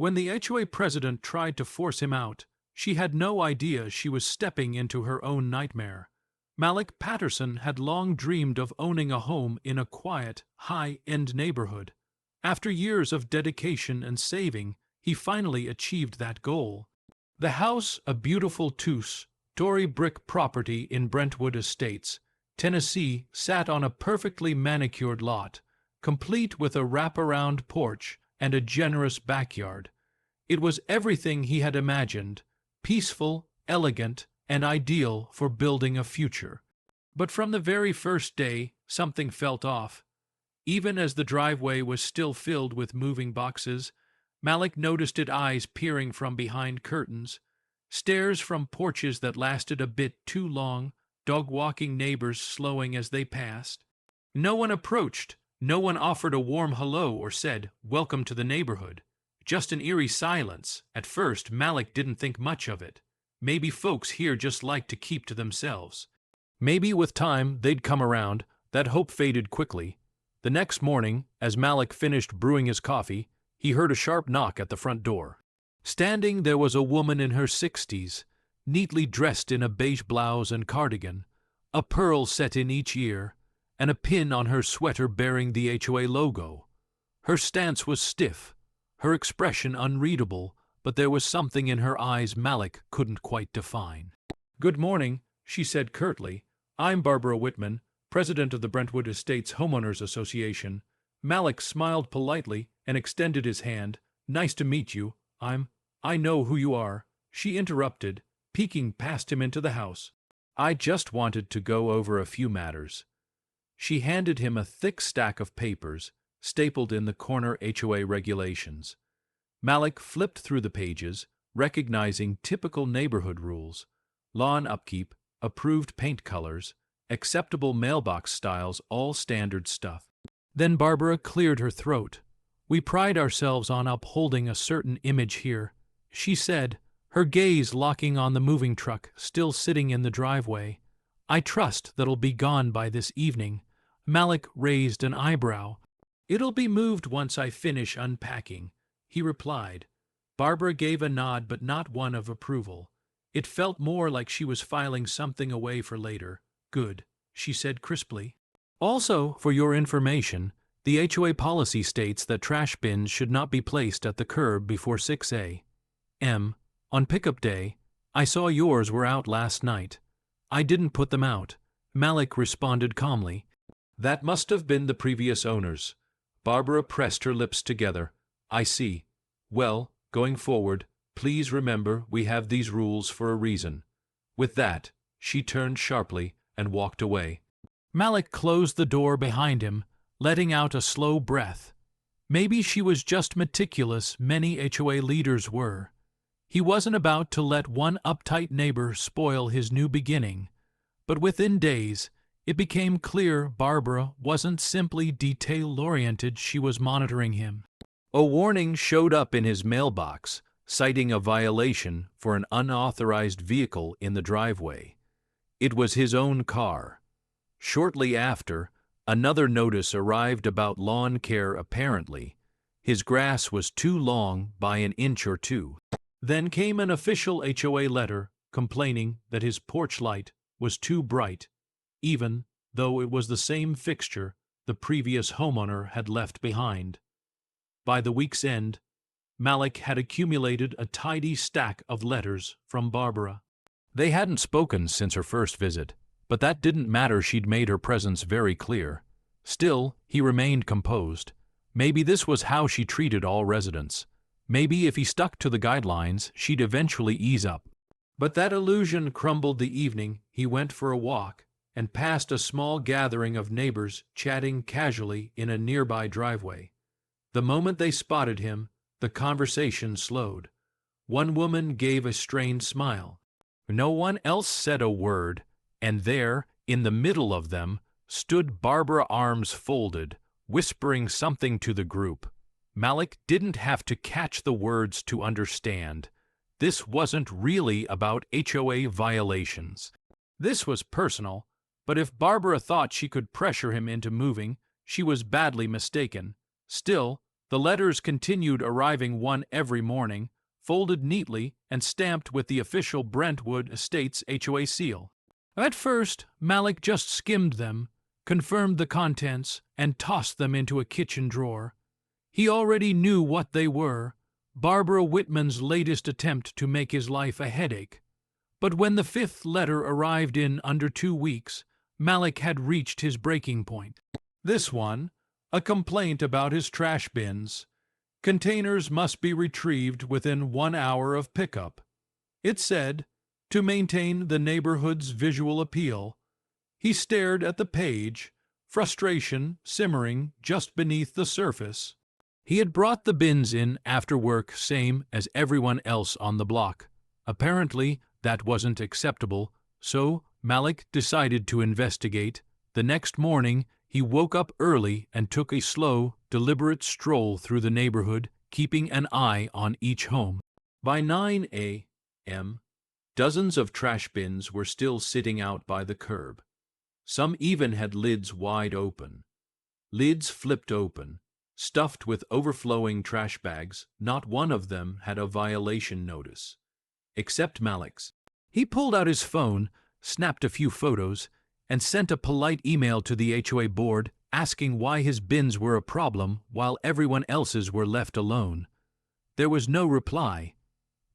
When the HOA president tried to force him out, she had no idea she was stepping into her own nightmare. Malik Patterson had long dreamed of owning a home in a quiet, high-end neighborhood. After years of dedication and saving, he finally achieved that goal. The house, a beautiful two-story brick property in Brentwood Estates, Tennessee, sat on a perfectly manicured lot, complete with a wraparound porch and a generous backyard. It was everything he had imagined, peaceful, elegant, and ideal for building a future. But from the very first day, something felt off. Even as the driveway was still filled with moving boxes, Malik noticed its eyes peering from behind curtains, stares from porches that lasted a bit too long, dog-walking neighbors slowing as they passed. No one approached, no one offered a warm hello or said, "Welcome to the neighborhood." Just an eerie silence. At first, Malik didn't think much of it. Maybe folks here just like to keep to themselves. Maybe with time they'd come around. That hope faded quickly. The next morning, as Malik finished brewing his coffee, he heard a sharp knock at the front door. Standing there was a woman in her 60s, neatly dressed in a beige blouse and cardigan, a pearl set in each ear, and a pin on her sweater bearing the HOA logo. Her stance was stiff, her expression unreadable, but there was something in her eyes Malik couldn't quite define. "Good morning," she said curtly. "I'm Barbara Whitman, president of the Brentwood Estates Homeowners Association." Malik smiled politely and extended his hand. "Nice to meet you. I know who you are," she interrupted, peeking past him into the house. "I just wanted to go over a few matters." She handed him a thick stack of papers, stapled in the corner HOA regulations. Malik flipped through the pages, recognizing typical neighborhood rules: lawn upkeep, approved paint colors, acceptable mailbox styles, all standard stuff. Then Barbara cleared her throat. "We pride ourselves on upholding a certain image here," she said, her gaze locking on the moving truck still sitting in the driveway. "I trust that'll be gone by this evening." Malik raised an eyebrow. "It'll be moved once I finish unpacking," he replied. Barbara gave a nod, but not one of approval. It felt more like she was filing something away for later. "Good," she said crisply. "Also, for your information, the HOA policy states that trash bins should not be placed at the curb before 6 a.m. on pickup day. I saw yours were out last night." "I didn't put them out," Malik responded calmly. "That must have been the previous owners." Barbara pressed her lips together. "I see. Well, going forward, please remember we have these rules for a reason." With that, she turned sharply and walked away. Malik closed the door behind him, letting out a slow breath. Maybe she was just meticulous, many HOA leaders were. He wasn't about to let one uptight neighbor spoil his new beginning. But within days, it became clear Barbara wasn't simply detail-oriented, she was monitoring him. A warning showed up in his mailbox, citing a violation for an unauthorized vehicle in the driveway. It was his own car. Shortly after, another notice arrived about lawn care apparently. His grass was too long by an inch or two. Then came an official HOA letter complaining that his porch light was too bright, even though it was the same fixture the previous homeowner had left behind. By the week's end, Malik had accumulated a tidy stack of letters from Barbara. They hadn't spoken since her first visit, but that didn't matter. She'd made her presence very clear. Still, he remained composed. Maybe this was how she treated all residents. Maybe if he stuck to the guidelines, she'd eventually ease up. But that illusion crumbled the evening he went for a walk and passed a small gathering of neighbors chatting casually in a nearby driveway. The moment they spotted him, the conversation slowed. One woman gave a strained smile. No one else said a word, and there, in the middle of them, stood Barbara, arms folded, whispering something to the group. Malik didn't have to catch the words to understand. This wasn't really about HOA violations. This was personal, but if Barbara thought she could pressure him into moving, she was badly mistaken. Still, The letters continued arriving, one every morning, folded neatly and stamped with the official Brentwood Estates HOA seal. At first, Malik just skimmed them, confirmed the contents, and tossed them into a kitchen drawer. He already knew what they were, Barbara Whitman's latest attempt to make his life a headache. But when the fifth letter arrived in under 2 weeks, Malik had reached his breaking point. This one, a complaint about his trash bins. Containers must be retrieved within 1 hour of pickup. It said, to maintain the neighborhood's visual appeal. He stared at the page, frustration simmering just beneath the surface. He had brought the bins in after work, same as everyone else on the block. Apparently, that wasn't acceptable, so Malik decided to investigate. The next morning, he woke up early and took a slow, deliberate stroll through the neighborhood, keeping an eye on each home. By 9 a.m., dozens of trash bins were still sitting out by the curb. Some even had lids wide open. Lids flipped open, stuffed with overflowing trash bags. Not one of them had a violation notice, except Malik's. He pulled out his phone, snapped a few photos, and sent a polite email to the HOA board asking why his bins were a problem while everyone else's were left alone. There was no reply,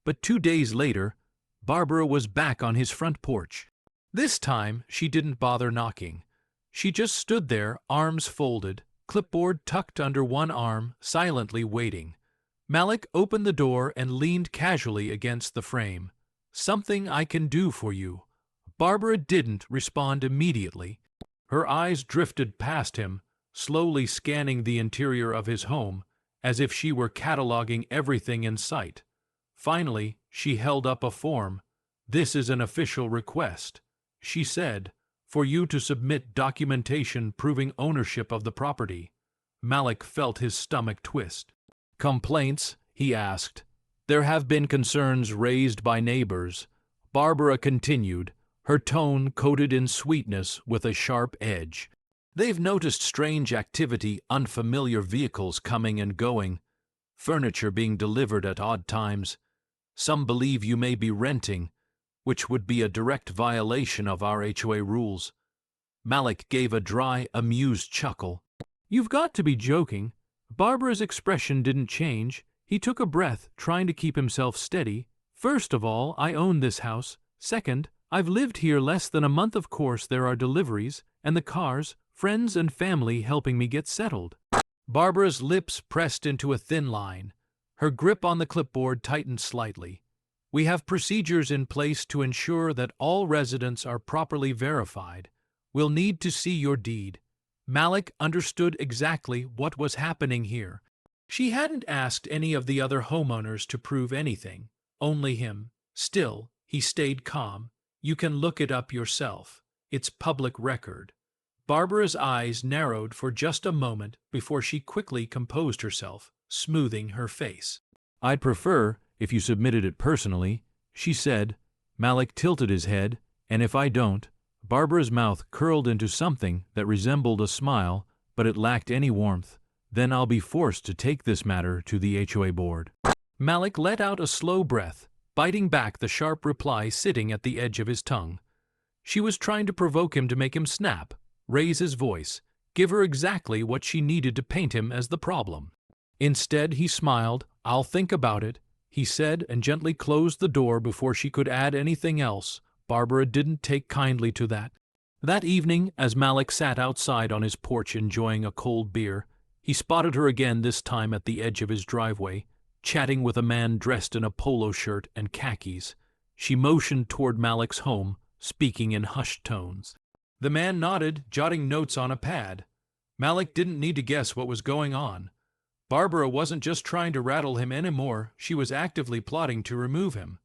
but 2 days later, Barbara was back on his front porch. This time, she didn't bother knocking. She just stood there, arms folded, clipboard tucked under one arm, silently waiting. Malik opened the door and leaned casually against the frame. "Something I can do for you." Barbara didn't respond immediately. Her eyes drifted past him, slowly scanning the interior of his home, as if she were cataloging everything in sight. Finally, she held up a form. "This is an official request," she said, "for you to submit documentation proving ownership of the property." Malik felt his stomach twist. "Complaints?" he asked. "There have been concerns raised by neighbors," Barbara continued, her tone coated in sweetness with a sharp edge. "They've noticed strange activity, unfamiliar vehicles coming and going, furniture being delivered at odd times. Some believe you may be renting, which would be a direct violation of our HOA rules." Malik gave a dry, amused chuckle. "You've got to be joking." Barbara's expression didn't change. He took a breath, trying to keep himself steady. "First of all, I own this house. Second, I've lived here less than a month. Of course, there are deliveries, and the cars, friends and family helping me get settled." Barbara's lips pressed into a thin line. Her grip on the clipboard tightened slightly. "We have procedures in place to ensure that all residents are properly verified. We'll need to see your deed." Malik understood exactly what was happening here. She hadn't asked any of the other homeowners to prove anything, only him. Still, he stayed calm. "You can look it up yourself. It's public record." Barbara's eyes narrowed for just a moment before she quickly composed herself, smoothing her face. "I'd prefer if you submitted it personally," she said. Malik tilted his head, "And if I don't?" Barbara's mouth curled into something that resembled a smile, but it lacked any warmth. "Then I'll be forced to take this matter to the HOA board." Malik let out a slow breath, biting back the sharp reply sitting at the edge of his tongue. She was trying to provoke him to make him snap, raise his voice, give her exactly what she needed to paint him as the problem. Instead, he smiled. "I'll think about it," he said, and gently closed the door before she could add anything else. Barbara didn't take kindly to that. That evening, as Malik sat outside on his porch enjoying a cold beer, he spotted her again, this time at the edge of his driveway, chatting with a man dressed in a polo shirt and khakis. She motioned toward Malik's home, speaking in hushed tones. The man nodded, jotting notes on a pad. Malik didn't need to guess what was going on. Barbara wasn't just trying to rattle him anymore, she was actively plotting to remove him.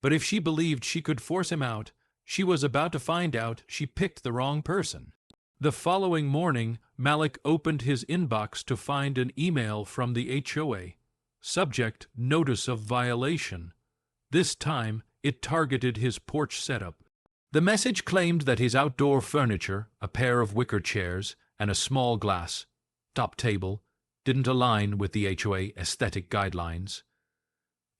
But if she believed she could force him out, she was about to find out she picked the wrong person. The following morning, Malik opened his inbox to find an email from the HOA. Subject: Notice of Violation. This time, it targeted his porch setup. The message claimed that his outdoor furniture, a pair of wicker chairs and a small glass top table, didn't align with the HOA aesthetic guidelines.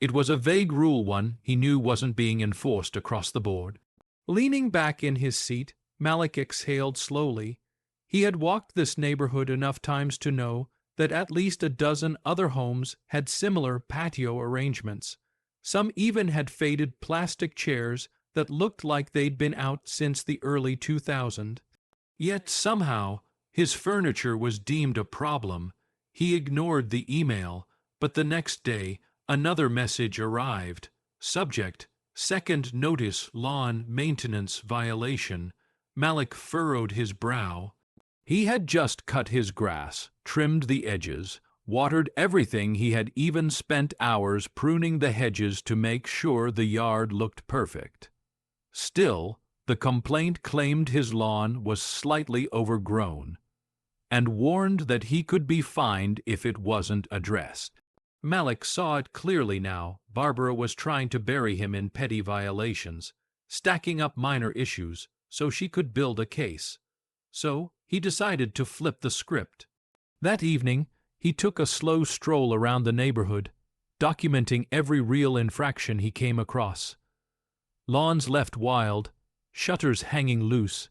It was a vague rule, one he knew wasn't being enforced across the board. Leaning back in his seat, Malik exhaled slowly. He had walked this neighborhood enough times to know that at least a dozen other homes had similar patio arrangements. Some even had faded plastic chairs that looked like they'd been out since the early 2000s. Yet somehow, his furniture was deemed a problem. He ignored the email, but the next day, another message arrived. Subject: second notice lawn maintenance violation. Malik furrowed his brow. He had just cut his grass, trimmed the edges, watered everything. He had even spent hours pruning the hedges to make sure the yard looked perfect. Still, the complaint claimed his lawn was slightly overgrown, and warned that he could be fined if it wasn't addressed. Malik saw it clearly now. Barbara was trying to bury him in petty violations, stacking up minor issues so she could build a case. So he decided to flip the script. That evening, he took a slow stroll around the neighborhood, documenting every real infraction he came across. Lawns left wild, shutters hanging loose,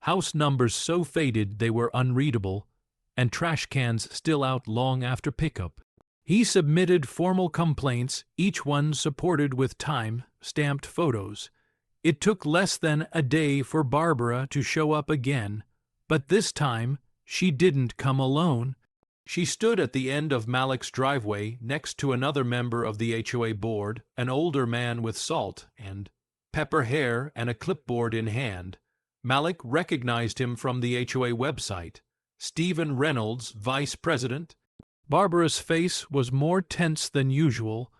house numbers so faded they were unreadable, and trash cans still out long after pickup. He submitted formal complaints, each one supported with time-stamped photos. It took less than a day for Barbara to show up again, but this time she didn't come alone. She stood at the end of Malik's driveway next to another member of the HOA board, an older man with salt and pepper hair and a clipboard in hand. Malik recognized him from the HOA website. Stephen Reynolds, vice president. Barbara's face was more tense than usual,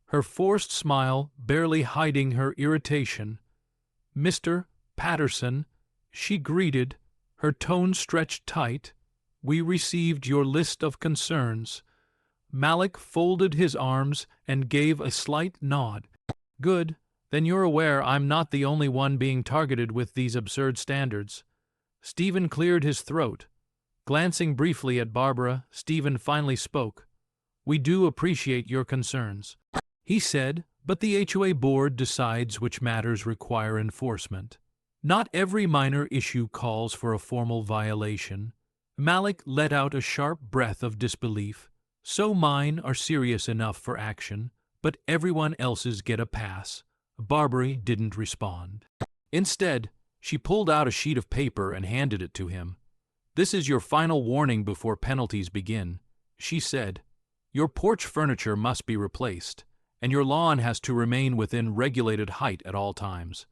her forced smile barely hiding her irritation. "Mr. Patterson," she greeted, her tone stretched tight, "we received your list of concerns." Malik folded his arms and gave a slight nod. "Good. Then you're aware I'm not the only one being targeted with these absurd standards." Stephen cleared his throat. Glancing briefly at Barbara, Stephen finally spoke. "We do appreciate your concerns," he said, "but the HOA board decides which matters require enforcement. Not every minor issue calls for a formal violation." Malik let out a sharp breath of disbelief. "So mine are serious enough for action, but everyone else's get a pass." Barbara didn't respond. Instead, she pulled out a sheet of paper and handed it to him. "This is your final warning before penalties begin," she said. "Your porch furniture must be replaced, and your lawn has to remain within regulated height at all times."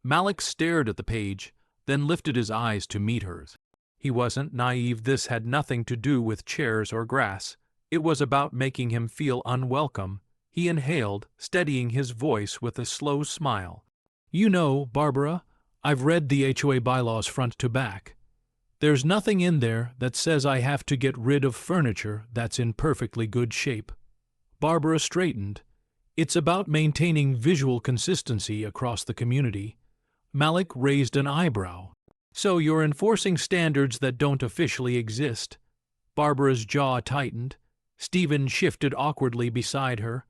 Malik stared at the page, then lifted his eyes to meet hers. He wasn't naive. This had nothing to do with chairs or grass. It was about making him feel unwelcome. He inhaled, steadying his voice with a slow smile. "You know, Barbara, I've read the HOA bylaws front to back. There's nothing in there that says I have to get rid of furniture that's in perfectly good shape." Barbara straightened. "It's about maintaining visual consistency across the community." Malik raised an eyebrow. "So you're enforcing standards that don't officially exist?" Barbara's jaw tightened. Stephen shifted awkwardly beside her.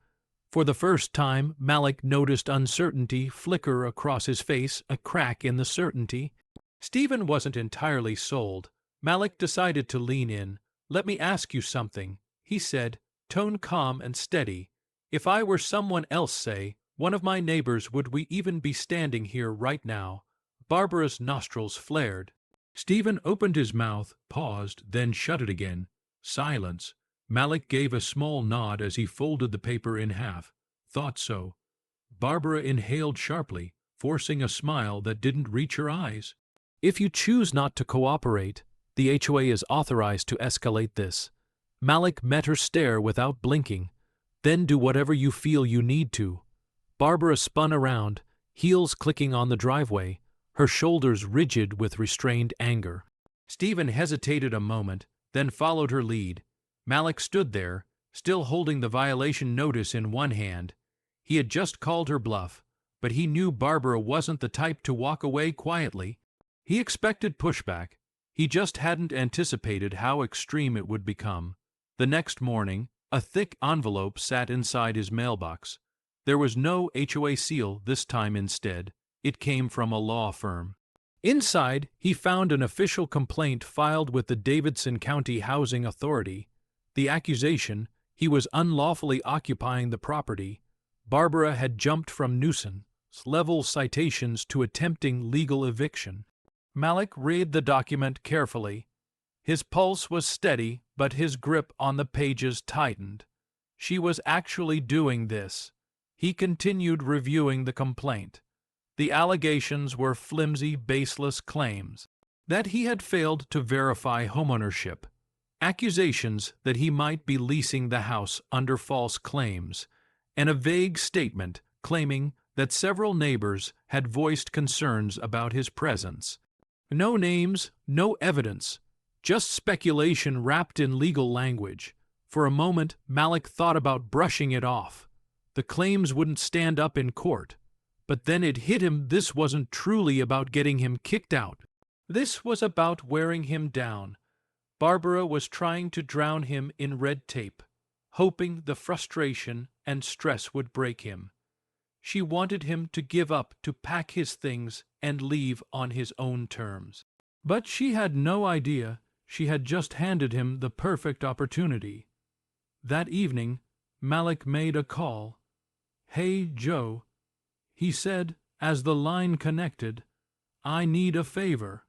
For the first time, Malik noticed uncertainty flicker across his face, a crack in the certainty. Stephen wasn't entirely sold. Malik decided to lean in. "Let me ask you something," he said, tone calm and steady. "If I were someone else, say, one of my neighbors, would we even be standing here right now?" Barbara's nostrils flared. Stephen opened his mouth, paused, then shut it again. Silence. Malik gave a small nod as he folded the paper in half. "Thought so." Barbara inhaled sharply, forcing a smile that didn't reach her eyes. "If you choose not to cooperate, the HOA is authorized to escalate this." Malik met her stare without blinking. "Then do whatever you feel you need to." Barbara spun around, heels clicking on the driveway, her shoulders rigid with restrained anger. Stephen hesitated a moment, then followed her lead. Malik stood there, still holding the violation notice in one hand. He had just called her bluff, but he knew Barbara wasn't the type to walk away quietly. He expected pushback. He just hadn't anticipated how extreme it would become. The next morning, a thick envelope sat inside his mailbox. There was no HOA seal this time instead. It came from a law firm. Inside, he found an official complaint filed with the Davidson County Housing Authority. The accusation: he was unlawfully occupying the property. Barbara had jumped from nuisance-level citations to attempting legal eviction. Malik read the document carefully. His pulse was steady, but his grip on the pages tightened. She was actually doing this. He continued reviewing the complaint. The allegations were flimsy, baseless claims that he had failed to verify homeownership, accusations that he might be leasing the house under false claims, and a vague statement claiming that several neighbors had voiced concerns about his presence. No names, no evidence, just speculation wrapped in legal language. For a moment, Malik thought about brushing it off. The claims wouldn't stand up in court. But then it hit him: this wasn't truly about getting him kicked out. This was about wearing him down. Barbara was trying to drown him in red tape, hoping the frustration and stress would break him. She wanted him to give up, to pack his things and leave on his own terms. But she had no idea she had just handed him the perfect opportunity. That evening, Malik made a call. "Hey, Joe," he said as the line connected, "I need a favor."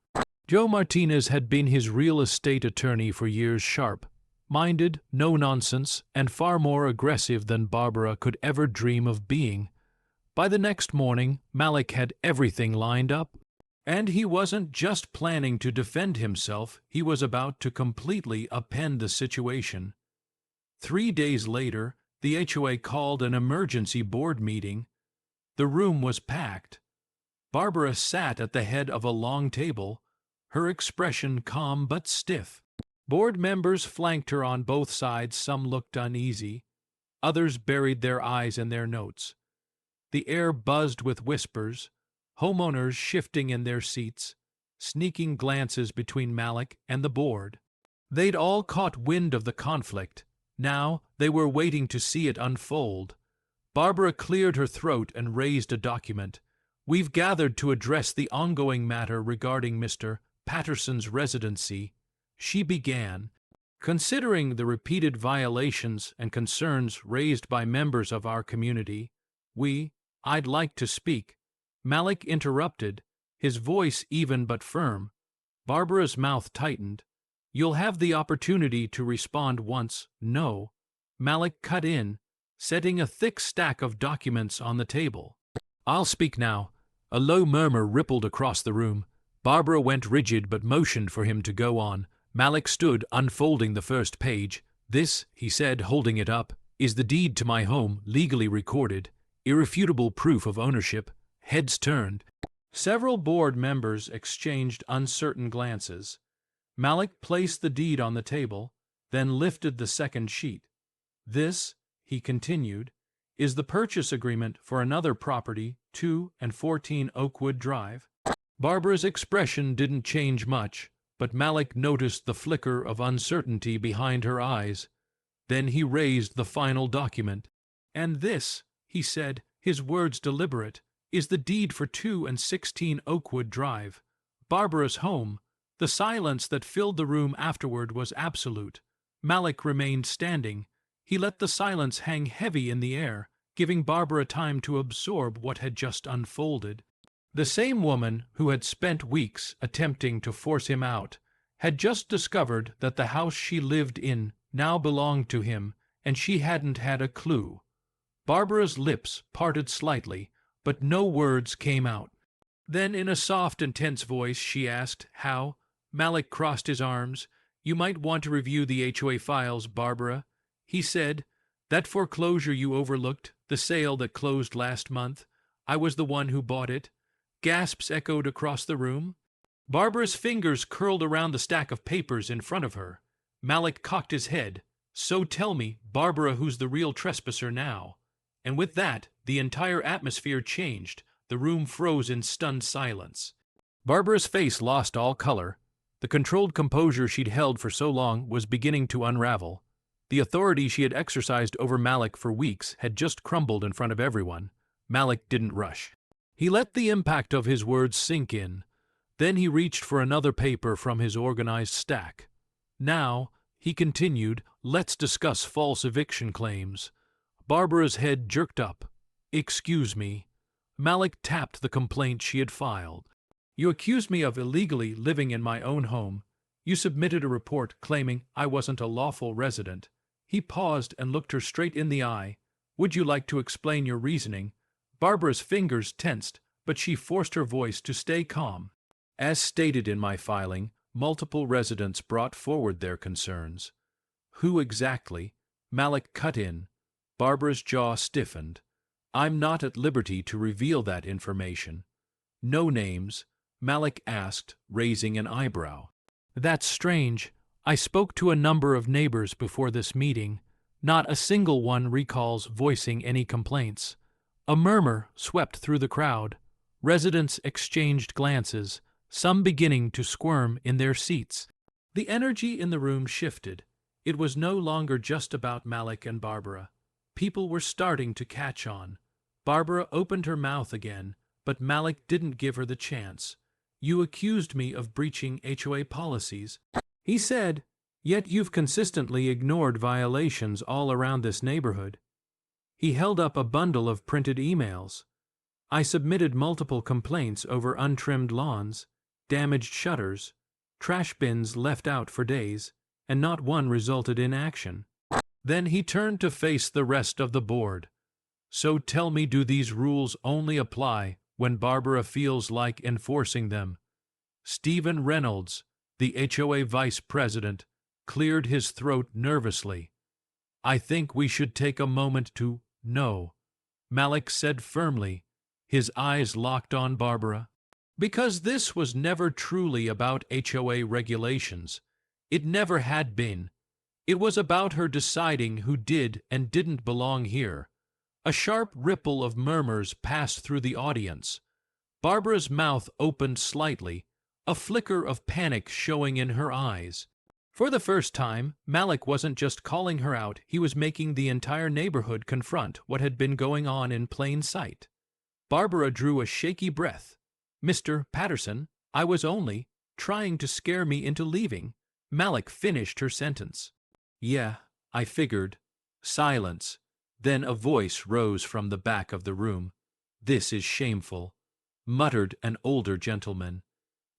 Joe Martinez had been his real estate attorney for years, sharp-minded, no-nonsense, and far more aggressive than Barbara could ever dream of being. By the next morning, Malik had everything lined up. And he wasn't just planning to defend himself, he was about to completely upend the situation. 3 days later, the HOA called an emergency board meeting. The room was packed. Barbara sat at the head of a long table, her expression calm but stiff. Board members flanked her on both sides. Some looked uneasy. Others buried their eyes in their notes. The air buzzed with whispers, homeowners shifting in their seats, sneaking glances between Malik and the board. They'd all caught wind of the conflict. Now they were waiting to see it unfold. Barbara cleared her throat and raised a document. "We've gathered to address the ongoing matter regarding Mr. Patterson's residency," she began. "Considering the repeated violations and concerns raised by members of our community, I'd like to speak." Malik interrupted, his voice even but firm. Barbara's mouth tightened. "You'll have the opportunity to respond once." "No." Malik cut in, setting a thick stack of documents on the table. "I'll speak now." A low murmur rippled across the room. Barbara went rigid but motioned for him to go on. Malik stood, unfolding the first page. "This," he said, holding it up, "is the deed to my home, legally recorded. Irrefutable proof of ownership." Heads turned. Several board members exchanged uncertain glances. Malik placed the deed on the table, then lifted the second sheet. "This," he continued, "is the purchase agreement for another property, 2 and 14 Oakwood Drive." Barbara's expression didn't change much, but Malik noticed the flicker of uncertainty behind her eyes. Then he raised the final document. "And this," he said, his words deliberate, "is the deed for 2 and 16 Oakwood Drive, Barbara's home." The silence that filled the room afterward was absolute. Malik remained standing. He let the silence hang heavy in the air, giving Barbara time to absorb what had just unfolded. The same woman who had spent weeks attempting to force him out had just discovered that the house she lived in now belonged to him, and she hadn't had a clue. Barbara's lips parted slightly, but no words came out. Then, in a soft and tense voice, she asked, "How?" Malik crossed his arms. "You might want to review the HOA files, Barbara," he said. "That foreclosure you overlooked, the sale that closed last month, I was the one who bought it." Gasps echoed across the room. Barbara's fingers curled around the stack of papers in front of her. Malik cocked his head. "So tell me, Barbara, who's the real trespasser now?" And with that, the entire atmosphere changed. The room froze in stunned silence. Barbara's face lost all color. The controlled composure she'd held for so long was beginning to unravel. The authority she had exercised over Malik for weeks had just crumbled in front of everyone. Malik didn't rush. He let the impact of his words sink in. Then he reached for another paper from his organized stack. Now, he continued, let's discuss false eviction claims. Barbara's head jerked up. Excuse me. Malik tapped the complaint she had filed. You accused me of illegally living in my own home. You submitted a report claiming I wasn't a lawful resident. He paused and looked her straight in the eye. Would you like to explain your reasoning? Barbara's fingers tensed, but she forced her voice to stay calm. As stated in my filing, multiple residents brought forward their concerns. Who exactly? Malik cut in. Barbara's jaw stiffened. I'm not at liberty to reveal that information. No names, Malik asked, raising an eyebrow. That's strange. I spoke to a number of neighbors before this meeting. Not a single one recalls voicing any complaints. A murmur swept through the crowd. Residents exchanged glances, some beginning to squirm in their seats. The energy in the room shifted. It was no longer just about Malik and Barbara. People were starting to catch on. Barbara opened her mouth again, but Malik didn't give her the chance. You accused me of breaching HOA policies, he said, yet you've consistently ignored violations all around this neighborhood. He held up a bundle of printed emails. I submitted multiple complaints over untrimmed lawns, damaged shutters, trash bins left out for days, and not one resulted in action. Then he turned to face the rest of the board. So tell me, do these rules only apply when Barbara feels like enforcing them? Stephen Reynolds, the HOA vice president, cleared his throat nervously. I think we should take a moment to know, Malik said firmly, his eyes locked on Barbara. Because this was never truly about HOA regulations. It never had been. It was about her deciding who did and didn't belong here. A sharp ripple of murmurs passed through the audience. Barbara's mouth opened slightly, a flicker of panic showing in her eyes. For the first time, Malik wasn't just calling her out, he was making the entire neighborhood confront what had been going on in plain sight. Barbara drew a shaky breath. Mr. Patterson, I was only trying to scare me into leaving. Malik finished her sentence. Yeah, I figured. Silence. Then a voice rose from the back of the room. This is shameful, muttered an older gentleman.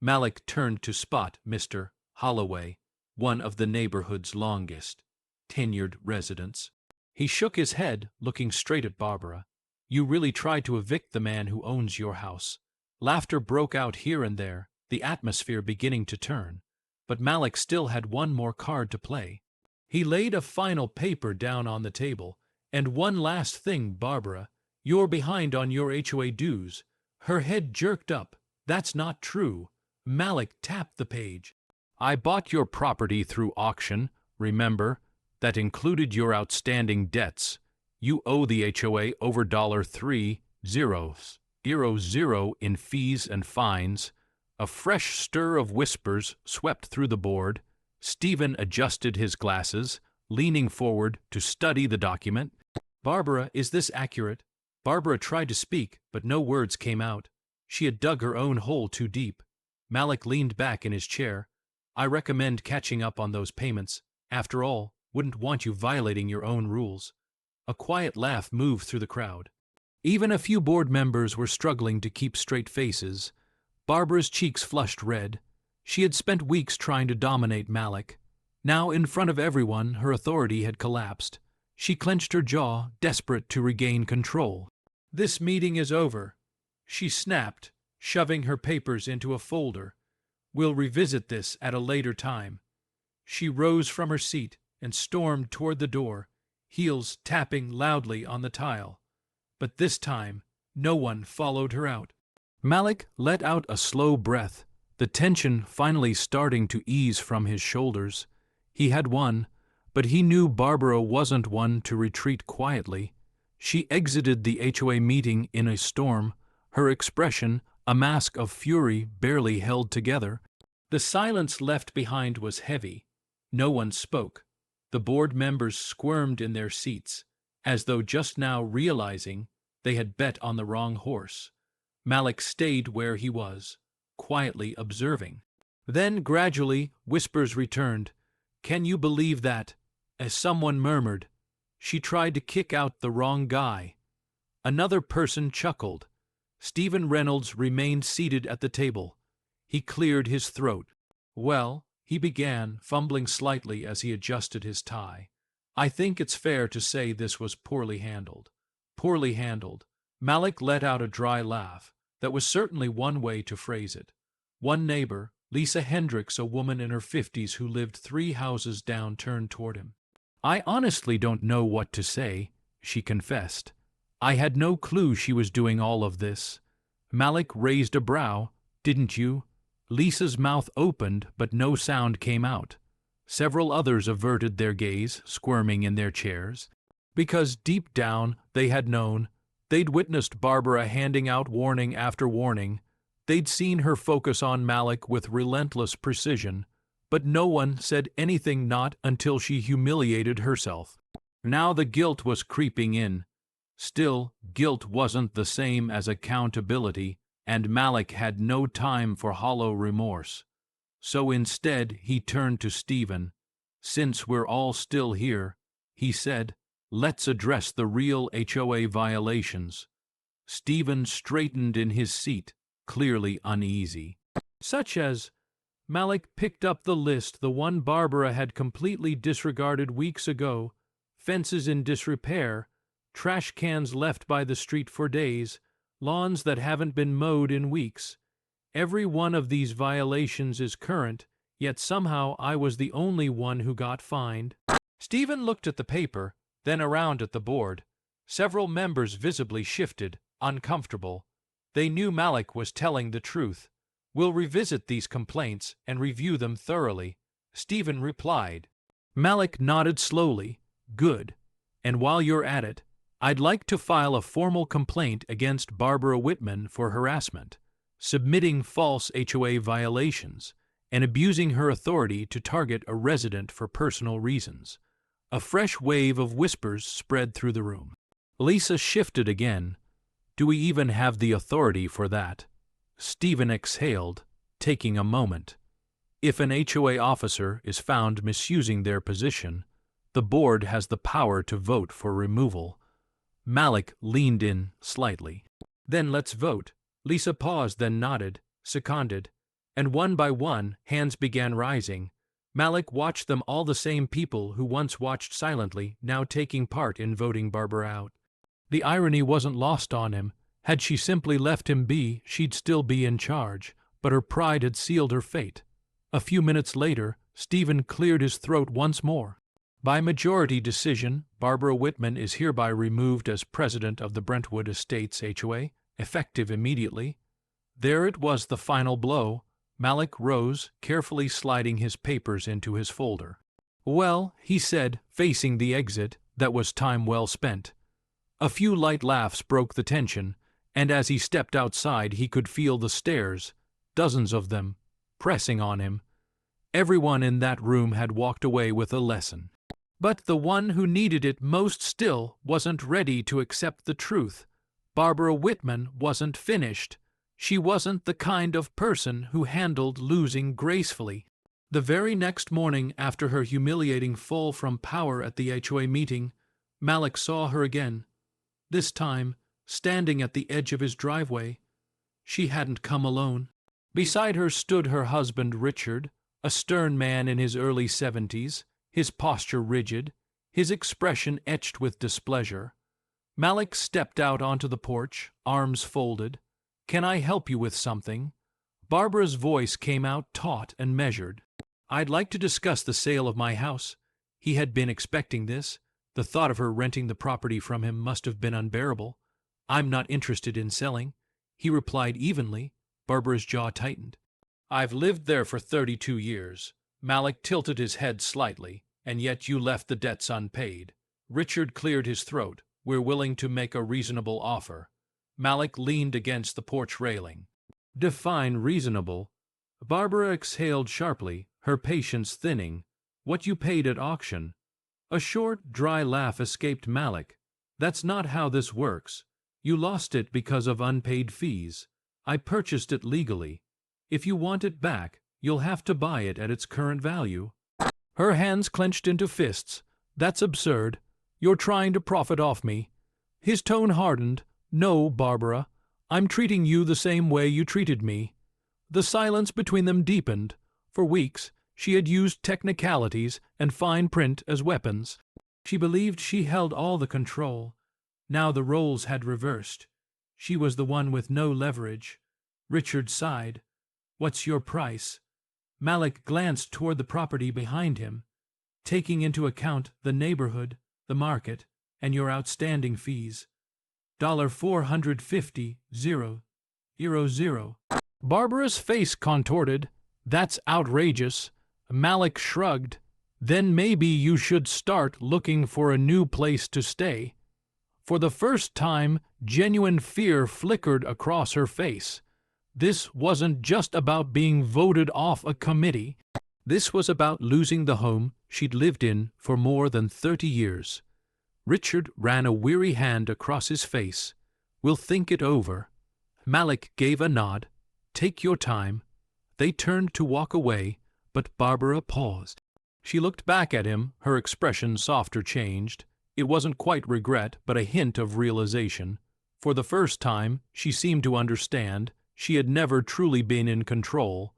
Malik turned to spot Mr. Holloway, one of the neighborhood's longest tenured residents. He shook his head, looking straight at Barbara. You really tried to evict the man who owns your house. Laughter broke out here and there, the atmosphere beginning to turn. But Malik still had one more card to play. He laid a final paper down on the table. And one last thing, Barbara. You're behind on your HOA dues. Her head jerked up. That's not true. Malik tapped the page. I bought your property through auction, remember? That included your outstanding debts. You owe the HOA over $3,000 in fees and fines. A fresh stir of whispers swept through the board. Stephen adjusted his glasses, leaning forward to study the document. Barbara, is this accurate? Barbara tried to speak, but no words came out. She had dug her own hole too deep. Malik leaned back in his chair. I recommend catching up on those payments. After all, wouldn't want you violating your own rules. A quiet laugh moved through the crowd. Even a few board members were struggling to keep straight faces. Barbara's cheeks flushed red. She had spent weeks trying to dominate Malik. Now, in front of everyone, her authority had collapsed. She clenched her jaw, desperate to regain control. This meeting is over, she snapped, shoving her papers into a folder. We'll revisit this at a later time. She rose from her seat and stormed toward the door, heels tapping loudly on the tile. But this time, no one followed her out. Malik let out a slow breath, the tension finally starting to ease from his shoulders. He had won, but he knew Barbara wasn't one to retreat quietly. She exited the HOA meeting in a storm, her expression a mask of fury barely held together. The silence left behind was heavy. No one spoke. The board members squirmed in their seats, as though just now realizing they had bet on the wrong horse. Malik stayed where he was, quietly observing. Then, gradually, whispers returned. "Can you believe that?" As someone murmured, "She tried to kick out the wrong guy." Another person chuckled. Stephen Reynolds remained seated at the table. He cleared his throat. "Well," he began, fumbling slightly as he adjusted his tie, "I think it's fair to say this was poorly handled." Poorly handled. Malik let out a dry laugh. That was certainly one way to phrase it. One neighbor, Lisa Hendricks, a woman in her 50s who lived 3 houses down, turned toward him. "I honestly don't know what to say," she confessed. "I had no clue she was doing all of this." Malik raised a brow. "Didn't you?" Lisa's mouth opened, but no sound came out. Several others averted their gaze, squirming in their chairs. Because deep down they had known. They'd witnessed Barbara handing out warning after warning. They'd seen her focus on Malik with relentless precision. But no one said anything, not until she humiliated herself. Now the guilt was creeping in. Still, guilt wasn't the same as accountability, and Malik had no time for hollow remorse. So instead he turned to Stephen. "Since we're all still here," he said, "let's address the real HOA violations." Stephen straightened in his seat, clearly uneasy. "Such as..." Malik picked up the list, the one Barbara had completely disregarded weeks ago. "Fences in disrepair, trash cans left by the street for days, lawns that haven't been mowed in weeks. Every one of these violations is current, yet somehow I was the only one who got fined." Stephen looked at the paper, then around at the board. Several members visibly shifted, uncomfortable. They knew Malik was telling the truth. "We'll revisit these complaints and review them thoroughly," Stephen replied. Malik nodded slowly. "Good. And while you're at it, I'd like to file a formal complaint against Barbara Whitman for harassment, submitting false HOA violations, and abusing her authority to target a resident for personal reasons." A fresh wave of whispers spread through the room. Lisa shifted again. "Do we even have the authority for that?" Stephen exhaled, taking a moment. "If an HOA officer is found misusing their position, the board has the power to vote for removal." Malik leaned in slightly. "Then let's vote." Lisa paused, then nodded, seconded, and one by one, hands began rising. Malik watched them, all the same people who once watched silently, now taking part in voting Barbara out. The irony wasn't lost on him. Had she simply left him be, she'd still be in charge, but her pride had sealed her fate. A few minutes later, Stephen cleared his throat once more. "By majority decision, Barbara Whitman is hereby removed as president of the Brentwood Estates HOA, effective immediately." There it was, the final blow. Malik rose, carefully sliding his papers into his folder. "Well," he said, facing the exit, "that was time well spent." A few light laughs broke the tension, and as he stepped outside he could feel the stares, dozens of them, pressing on him. Everyone in that room had walked away with a lesson. But the one who needed it most still wasn't ready to accept the truth. Barbara Whitman wasn't finished. She wasn't the kind of person who handled losing gracefully. The very next morning, after her humiliating fall from power at the HOA meeting, Malik saw her again. This time, standing at the edge of his driveway. She hadn't come alone. Beside her stood her husband Richard, a stern man in his early 70s, his posture rigid, his expression etched with displeasure. Malik stepped out onto the porch, arms folded. "Can I help you with something?" Barbara's voice came out taut and measured. "I'd like to discuss the sale of my house." He had been expecting this. The thought of her renting the property from him must have been unbearable. "I'm not interested in selling," he replied evenly. Barbara's jaw tightened. "I've lived there for 32 years. Malik tilted his head slightly. "And yet you left the debts unpaid." Richard cleared his throat. "We're willing to make a reasonable offer." Malik leaned against the porch railing. "Define reasonable." Barbara exhaled sharply, her patience thinning. "What you paid at auction." A short, dry laugh escaped Malik. That's not how this works. You lost it because of unpaid fees. I purchased it legally. If you want it back, you'll have to buy it at its current value. Her hands clenched into fists. That's absurd. You're trying to profit off me. His tone hardened. No, Barbara. I'm treating you the same way you treated me. The silence between them deepened. For weeks, she had used technicalities and fine print as weapons. She believed she held all the control. Now the roles had reversed. She was the one with no leverage. Richard sighed. What's your price? Malik glanced toward the property behind him. Taking into account the neighborhood, the market, and your outstanding fees. $450,000. Barbara's face contorted. That's outrageous. Malik shrugged. Then maybe you should start looking for a new place to stay. For the first time, genuine fear flickered across her face. This wasn't just about being voted off a committee. This was about losing the home she'd lived in for more than 30 years. Richard ran a weary hand across his face. We'll think it over. Malik gave a nod. Take your time. They turned to walk away, but Barbara paused. She looked back at him, her expression softer changed. It wasn't quite regret, but a hint of realization. For the first time, she seemed to understand. She had never truly been in control.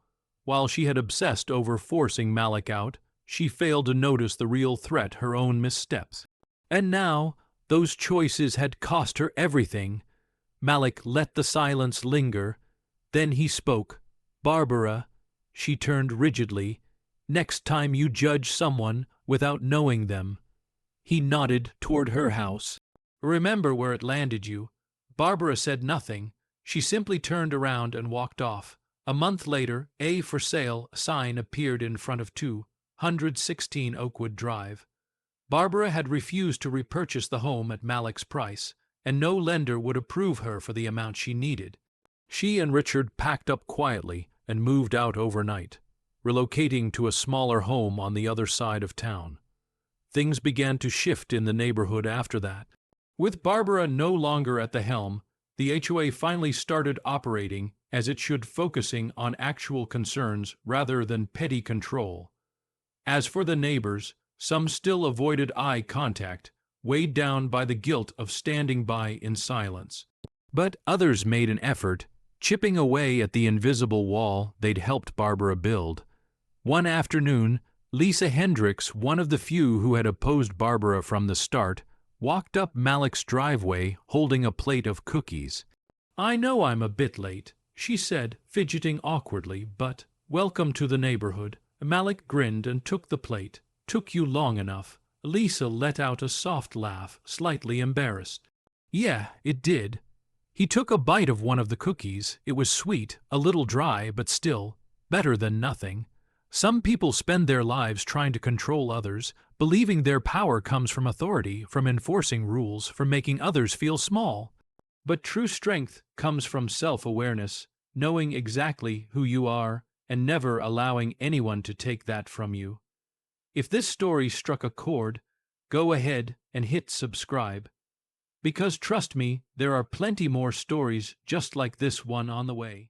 While she had obsessed over forcing Malik out, she failed to notice the real threat, her own missteps. And now, those choices had cost her everything. Malik let the silence linger. Then he spoke. Barbara, she turned rigidly, next time you judge someone without knowing them. He nodded toward her house. Remember where it landed you. Barbara said nothing. She simply turned around and walked off. A month later, a for sale sign appeared in front of 216 Oakwood Drive. Barbara had refused to repurchase the home at Malik's price, and no lender would approve her for the amount she needed. She and Richard packed up quietly and moved out overnight, relocating to a smaller home on the other side of town. Things began to shift in the neighborhood after that. With Barbara no longer at the helm, the HOA finally started operating as it should, focusing on actual concerns rather than petty control. As for the neighbors, some still avoided eye contact, weighed down by the guilt of standing by in silence. But others made an effort, chipping away at the invisible wall they'd helped Barbara build. One afternoon, Lisa Hendricks, one of the few who had opposed Barbara from the start, walked up Malik's driveway holding a plate of cookies. I know I'm a bit late, she said, fidgeting awkwardly, but welcome to the neighborhood. Malik grinned and took the plate. Took you long enough. Lisa let out a soft laugh, slightly embarrassed. Yeah, it did. He took a bite of one of the cookies. It was sweet, a little dry, but still better than nothing. Some people spend their lives trying to control others, believing their power comes from authority, from enforcing rules, from making others feel small. But true strength comes from self-awareness, knowing exactly who you are, and never allowing anyone to take that from you. If this story struck a chord, go ahead and hit subscribe. Because trust me, there are plenty more stories just like this one on the way.